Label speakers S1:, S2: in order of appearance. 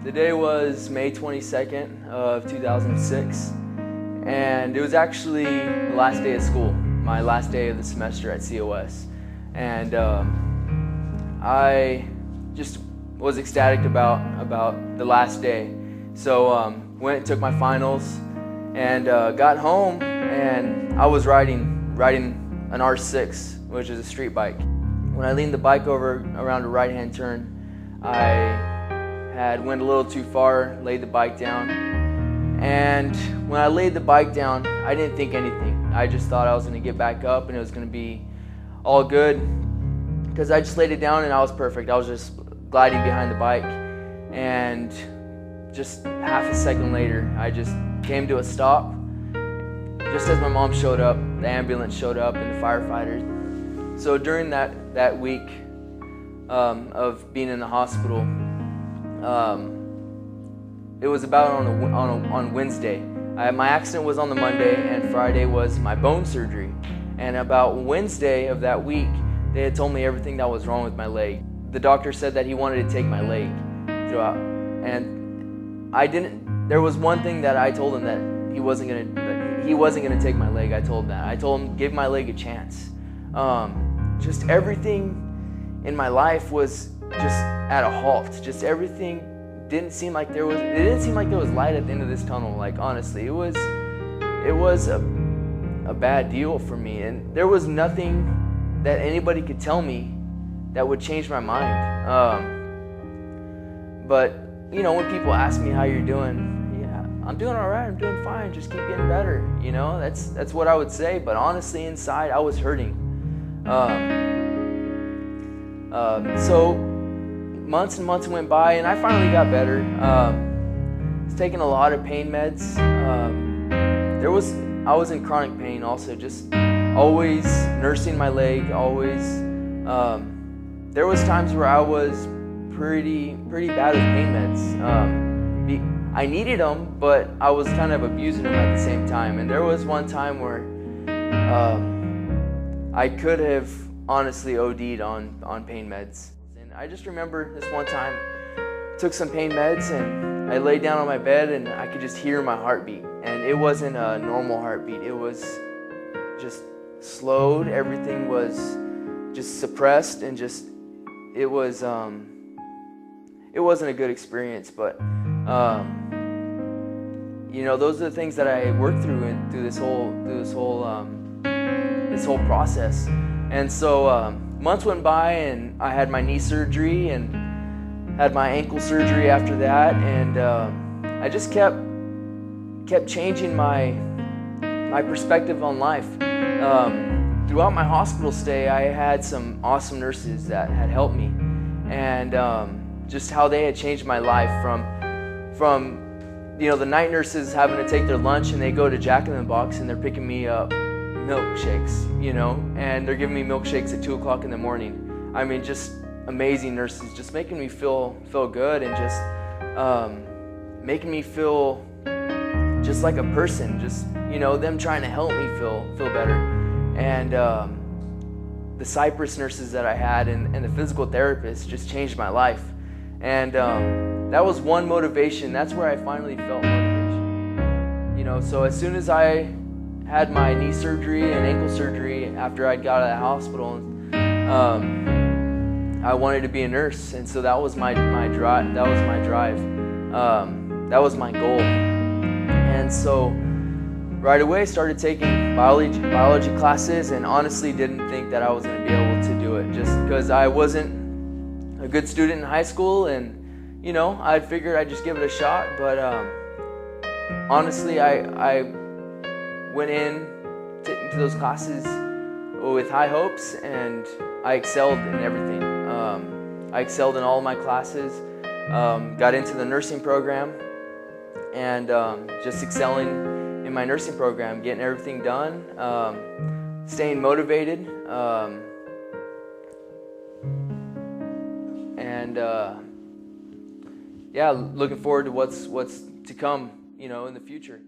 S1: The day was May 22nd of 2006, and it was actually the last day of school, my last day of the semester at COS. And I just was ecstatic about the last day. So went and took my finals and got home, and I was riding an R6, which is a street bike. When I leaned the bike over around a right-hand turn, I went a little too far, laid the bike down, and when I laid the bike down, I didn't think anything. I just thought I was going to get back up and it was going to be all good, because I just laid it down and I was perfect. I was just gliding behind the bike, and just half a second later, I just came to a stop. Just as my mom showed up, the ambulance showed up and the firefighters. So during that week of being in the hospital, it was about on Wednesday. My accident was on the Monday, and Friday was my bone surgery. And about Wednesday of that week, they had told me everything that was wrong with my leg. The doctor said that he wanted to take my leg throughout, and I didn't. There was one thing that I told him, that he wasn't gonna take my leg. I told him that. I told him, give my leg a chance. Just everything in my life was just at a halt. Just everything didn't seem like there was light at the end of this tunnel. Like, honestly, it was a bad deal for me, and there was nothing that anybody could tell me that would change my mind. But you know, when people ask me how you're doing, yeah, I'm doing all right. I'm doing fine. Just keep getting better. You know, that's what I would say. But honestly, inside, I was hurting. So months and months went by, and I finally got better. I was taking a lot of pain meds. I was in chronic pain also, just always nursing my leg, always. There was times where I was pretty bad with pain meds. I needed them, but I was kind of abusing them at the same time. And there was one time where I could have honestly OD'd on pain meds. And I just remember this one time, took some pain meds, and I laid down on my bed and I could just hear my heartbeat. And it wasn't a normal heartbeat. It was just slowed. Everything was just suppressed, and just, it wasn't a good experience. But you know, those are the things that I worked through this whole process. And so months went by, and I had my knee surgery and had my ankle surgery after that, and I just kept changing my perspective on life. Throughout my hospital stay, I had some awesome nurses that had helped me, and just how they had changed my life from you know, the night nurses having to take their lunch and they go to Jack in the Box and they're picking me up milkshakes, you know, and they're giving me milkshakes at 2 o'clock in the morning. I mean, just amazing nurses, just making me feel good, and just making me feel just like a person, just, you know, them trying to help me feel better. And the Cypress nurses that I had and the physical therapists just changed my life. And that was one motivation. That's where I finally felt motivation. You know, so as soon as I had my knee surgery and ankle surgery after I'd got out of the hospital, I wanted to be a nurse, and so that was my drive. That was my drive. That was my goal. And so right away started taking biology classes, and honestly didn't think that I was going to be able to do it, just because I wasn't a good student in high school, and you know, I figured I'd just give it a shot. But honestly, I went into those classes with high hopes, and I excelled in everything. I excelled in all of my classes, got into the nursing program, and just excelling in my nursing program, getting everything done, staying motivated, and yeah, looking forward to what's to come, you know, in the future.